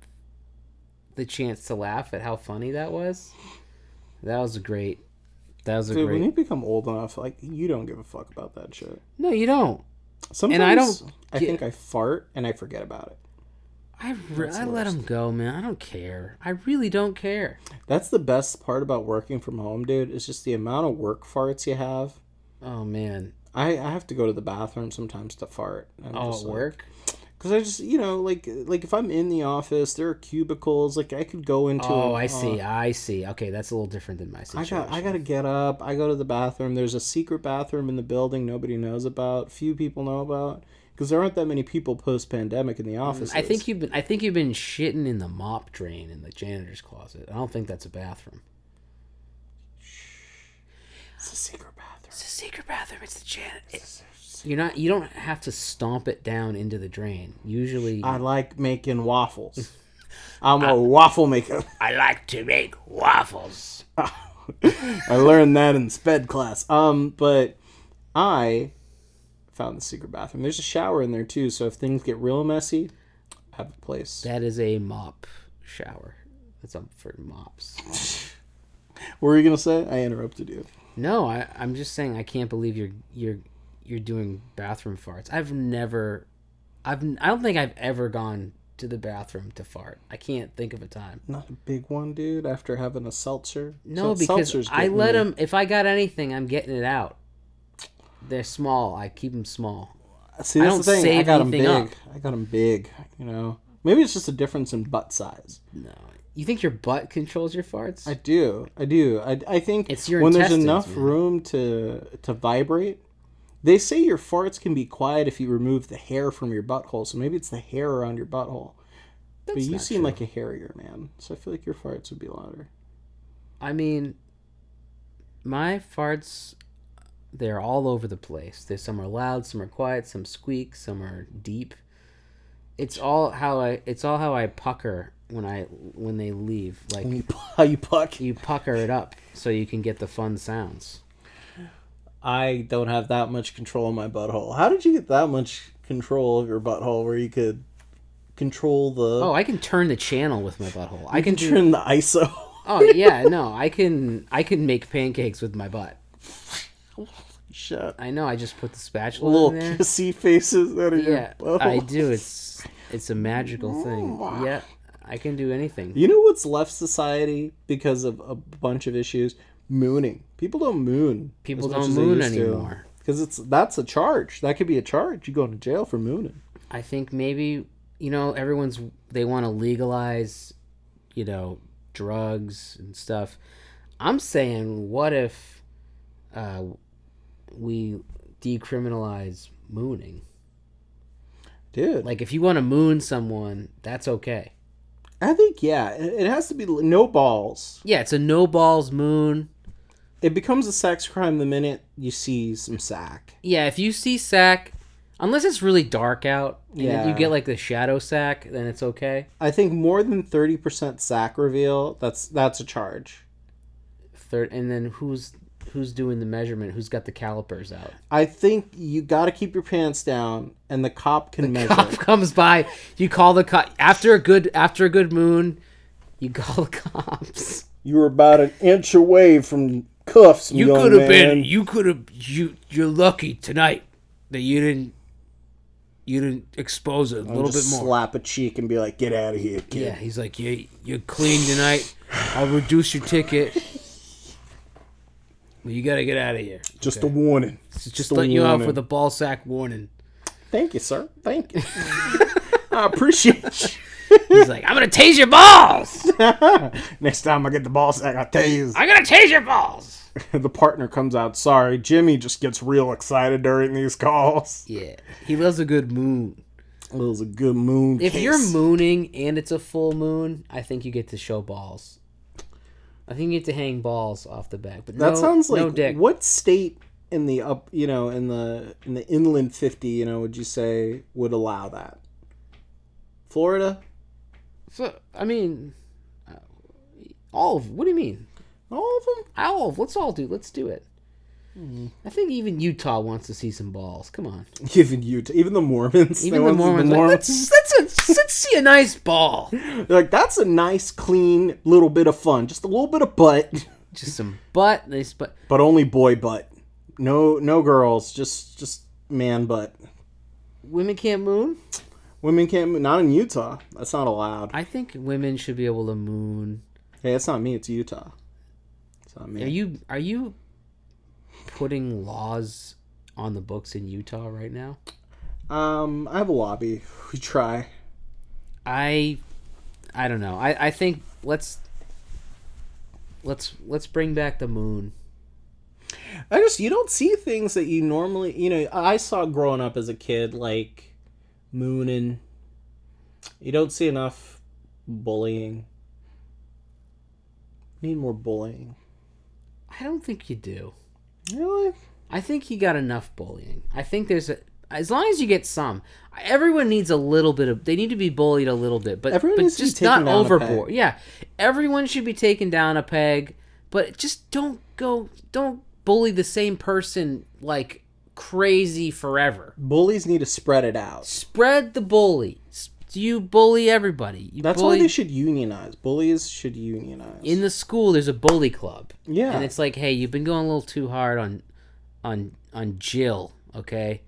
the chance to laugh at how funny that was. That was great. Dude, when you become old enough, like, you don't give a fuck about that shit. No, you don't. Sometimes and I don't. I think I fart and I forget about it. I let them go, man. I don't care. I really don't care. That's the best part about working from home, dude. Is just the amount of work farts you have. Oh man, I have to go to the bathroom sometimes to fart. At work? Because I just, like if I'm in the office, there are cubicles. Like, I could go into. Oh, I see. Okay, that's a little different than my situation. I gotta get up. I go to the bathroom. There's a secret bathroom in the building nobody knows about. Few people know about. Because there aren't that many people post-pandemic in the offices. I think you've been shitting in the mop drain in the janitor's closet. I don't think that's a bathroom. It's a secret bathroom. It's a secret bathroom. It's the janitor. You don't have to stomp it down into the drain. Usually, I like making waffles. I'm a waffle maker. I like to make waffles. I learned that in sped class. But I found the secret bathroom. There's a shower in there too, so if things get real messy, I have a place. That is a mop shower. That's up for mops. What were you gonna say? I interrupted you. No, I'm just saying I can't believe you're doing bathroom farts. I don't think I've ever gone to the bathroom to fart. I can't think of a time. Not a big one, dude. After having a seltzer. No, because I let them. If I got anything, I'm getting it out. They're small. I keep them small. See, that's the thing. I got them big. I got them big. Maybe it's just a difference in butt size. No, you think your butt controls your farts? I do. I think it's your when there's enough room to vibrate. They say your farts can be quiet if you remove the hair from your butthole. So maybe it's the hair around your butthole. But you seem like a hairier man, so I feel like your farts would be louder. I mean, my farts. They're all over the place. Some are loud, some are quiet, some squeak, some are deep. It's all how I pucker when they leave. Like how you puck? You pucker it up so you can get the fun sounds. I don't have that much control of my butthole. How did you get that much control of your butthole where you could control the? Oh, I can turn the channel with my butthole. I can turn the ISO. Oh yeah, no, I can make pancakes with my butt. Shut. I know. I just put the spatula in there. Little kissy faces out of your butthole. I do. It's a magical thing. Yeah, I can do anything. You know what's left society because of a bunch of issues? Mooning. People don't moon. People don't moon anymore. Because that's a charge. That could be a charge. You go to jail for mooning. I think maybe, they want to legalize, drugs and stuff. I'm saying, what if we decriminalize mooning? Dude. Like, if you want to moon someone, that's okay. I think, yeah. It has to be no balls. Yeah, it's a no balls moon. It becomes a sex crime the minute you see some sack. Yeah, if you see sack, unless it's really dark out, and you get like the shadow sack, then it's okay. I think more than 30% sack reveal, that's a charge. And then who's doing the measurement? Who's got the calipers out? I think you got to keep your pants down, and the cop can measure. The cop comes by. You call the cop after a good moon. You call the cops. You were about an inch away from cuffs. You could have been. You're lucky tonight that you didn't expose it a little bit more. Slap a cheek and be like, "Get out of here, kid." Yeah, he's like, "You're clean tonight. I'll reduce your ticket. You gotta get out of here." Just a warning. Just letting you off with a ball sack warning. Thank you, sir. Thank you. I appreciate you. He's like, I'm gonna tase your balls. Next time I get the ball sack, I'll tase. I'm gonna tase your balls. The partner comes out. Sorry, Jimmy just gets real excited during these calls. Yeah, he loves a good moon. Loves a good moon. If you're mooning and it's a full moon, I think you get to show balls. I think you get to hang balls off the back, but that sounds like no dick. What state in the in the inland 50, would you say would allow that? Florida? So, I mean, all of. What do you mean? All of them? All of. Let's do it. I think even Utah wants to see some balls. Come on. Even Utah, even the Mormons. Even the Mormons. Like, let's see a nice ball. They're like, that's a nice, clean little bit of fun. Just a little bit of butt. Just some butt. Nice butt. But only boy butt. No girls. Just man butt. Women can't moon? Women can't moon. Not in Utah. That's not allowed. I think women should be able to moon. Hey, it's not me. It's Utah. It's not me. Are you putting laws on the books in Utah right now? I have a lobby. We try. I don't know. I think let's bring back the moon. You don't see things that you normally, I saw growing up as a kid, like mooning. You don't see enough bullying. Need more bullying. I don't think you do. Really? I think you got enough bullying. I think as long as you get some. Everyone needs a little bit of. They need to be bullied a little bit, but just not overboard. Yeah, everyone should be taken down a peg, but just don't bully the same person like crazy forever. Bullies need to spread it out. Spread the bully. You bully everybody. That's why they should unionize. Bullies should unionize. In the school, there's a bully club. Yeah, and it's like, hey, you've been going a little too hard on Jill. Okay,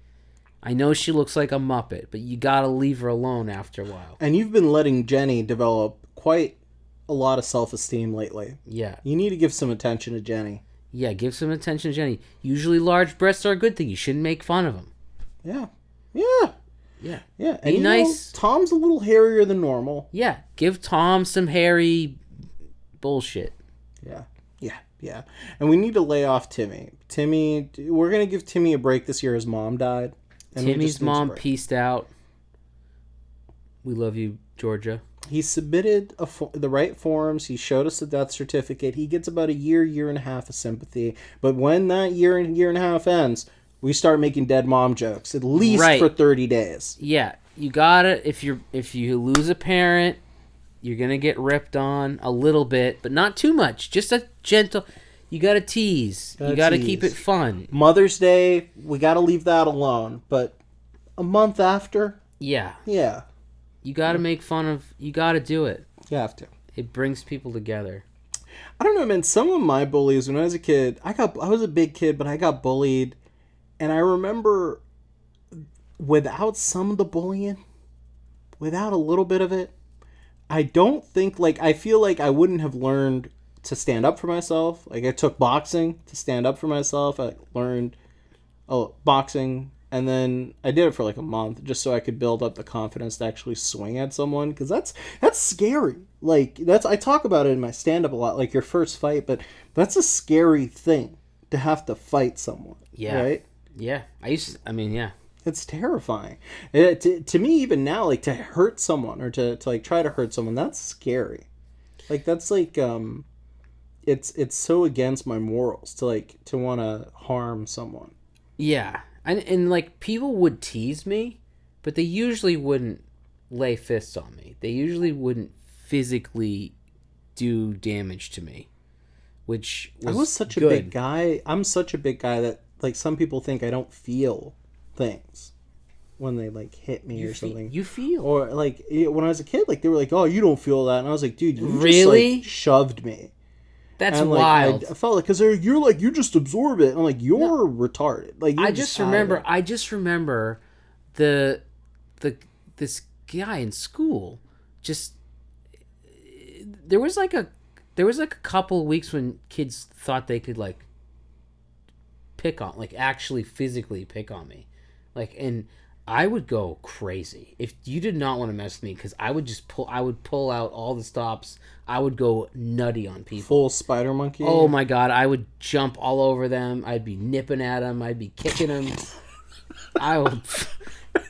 I know she looks like a Muppet, but you gotta leave her alone after a while. And you've been letting Jenny develop quite a lot of self-esteem lately. Yeah, you need to give some attention to Jenny. Yeah, give some attention to Jenny. Usually, large breasts are a good thing. You shouldn't make fun of them. Yeah. Yeah. And be nice. Tom's a little hairier than normal. Yeah. Give Tom some hairy bullshit. Yeah. And we need to lay off Timmy. We're going to give Timmy a break this year. His mom died. And Timmy's mom pieced out. We love you, Georgia. He submitted the right forms. He showed us the death certificate. He gets about a year and a half of sympathy. But when that year and a half ends, we start making dead mom jokes, at least for 30 days. Yeah, you gotta. If you lose a parent, you're gonna get ripped on a little bit, but not too much. Just a gentle. You gotta tease. You gotta keep it fun. Mother's Day, we gotta leave that alone. But a month after, yeah. You gotta make fun of. You gotta do it. You have to. It brings people together. I don't know, man. Some of my bullies when I was a kid, I was a big kid, but I got bullied. And I remember, without some of the bullying, without a little bit of it, I don't think, I feel like I wouldn't have learned to stand up for myself. Like, I took boxing to stand up for myself. I learned boxing, and then I did it for a month just so I could build up the confidence to actually swing at someone, because that's scary. I talk about it in my stand-up a lot, your first fight, but that's a scary thing to have to fight someone. Yeah. Right? Yeah, yeah. It's terrifying. To me, even now, to hurt someone or to try to hurt someone, that's scary. That's it's so against my morals to want to harm someone. Yeah, and people would tease me, but they usually wouldn't lay fists on me. They usually wouldn't physically do damage to me, which was I was such good. A big guy. I'm such a big guy that some people think I don't feel things when they hit me or something. You feel, or when I was a kid, they were oh, you don't feel that, and I was like, dude, you really just shoved me. That's wild. I felt because you're you just absorb it. I'm you're retarded. I just remember this guy in school. Just there was a couple of weeks when kids thought they could pick on, actually physically pick on me, and I would go crazy if you did not want to mess with me, because I would pull out all the stops. I would go nutty on people. Full spider monkey. Oh my god, I would jump all over them. I'd be nipping at them. I'd be kicking them.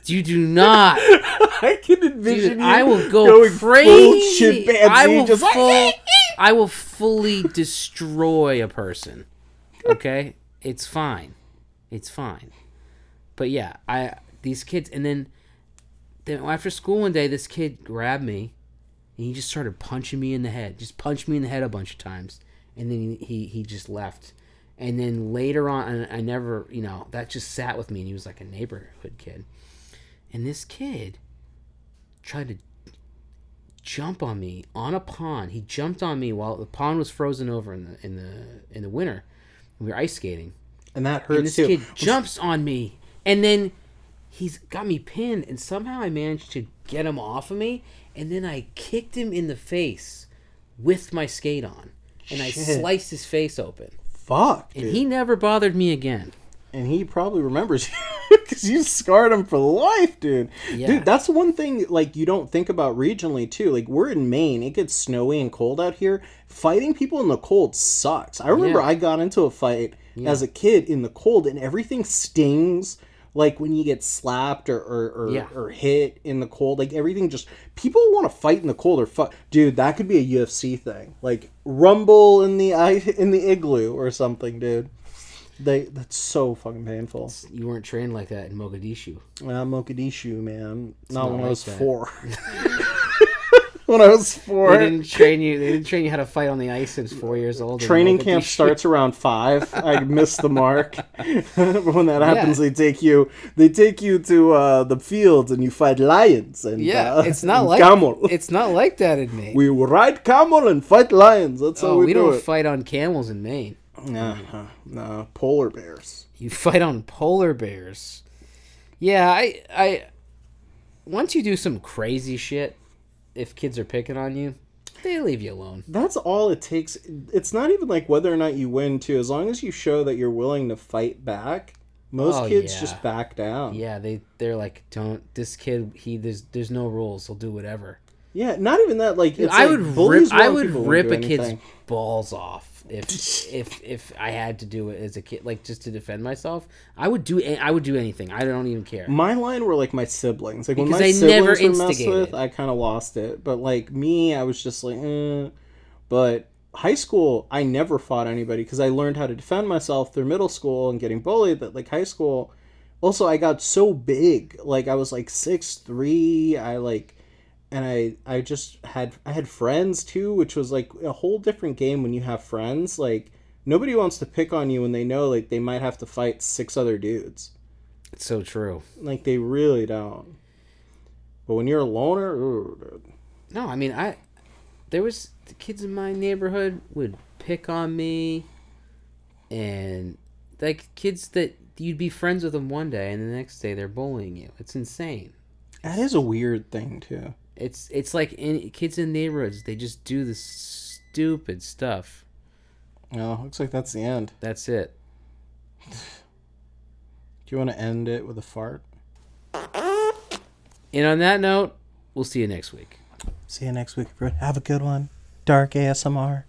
You do not. I can envision you. I will go crazy. I will fully destroy a person. Okay, it's fine. But yeah, these kids, and then after school one day, this kid grabbed me, and he just started punching me in the head. Just punched me in the head a bunch of times, and then he just left. And then later on, I never, that just sat with me. And he was like a neighborhood kid. And this kid tried to jump on me on a pond. He jumped on me while the pond was frozen over in the winter. We were ice skating. And that hurts and this too. Kid jumps on me. And then he's got me pinned. And somehow I managed to get him off of me. And then I kicked him in the face with my skate on. And I sliced his face open. Fuck, dude. And he never bothered me again. And he probably remembers you because you scarred him for life, dude. Yeah. Dude, that's one thing, like, you don't think about regionally, too. Like, we're in Maine. It gets snowy and cold out here. Fighting people in the cold sucks. I remember I got into a fight as a kid in the cold, and everything stings. Like, when you get slapped or hit in the cold. Like, everything just... People want to fight in the cold or fuck... Dude, that could be a UFC thing. Like, rumble in the igloo or something, dude. That's so fucking painful. You weren't trained like that in Mogadishu. Mogadishu, man. Not when I was 4. When I was 4. They didn't train you how to fight on the ice since 4 years old. Training camp starts around 5. I missed the mark. When that happens, they take you to the fields and you fight lions and it's not like camel. It's not like that in Maine. We ride camel and fight lions. That's how we do it. We don't fight on camels in Maine. No, polar bears. You fight on polar bears. Yeah, I once you do some crazy shit, if kids are picking on you, they leave you alone. That's all it takes. It's not even like whether or not you win, too. As long as you show that you're willing to fight back, most kids just back down. Yeah, they're like, this kid, there's no rules. He'll do whatever. Yeah, not even that. Like, it's I like would rip a kid's balls off if I had to do it as a kid, like just to defend myself. I would do anything. I don't even care. My line were like my siblings. Like, because when my siblings were messed with, I kind of lost it. But like me, I was just like, But high school, I never fought anybody because I learned how to defend myself through middle school and getting bullied. That like high school, also I got so big. Like I was like 6'3". And I just had friends too, which was like a whole different game when you have friends. Like, nobody wants to pick on you when they know like they might have to fight 6 other dudes. It's so true. Like, they really don't. But when you're a loner, dude. No, I mean, there was the kids in my neighborhood would pick on me, and like kids that you'd be friends with them one day and the next day they're bullying you. It's insane. That is a weird thing too. It's like kids in neighborhoods, they just do this stupid stuff. Oh, looks like that's the end. That's it. Do you want to end it with a fart? And on that note, we'll see you next week. See you next week, everyone. Have a good one. Dark ASMR.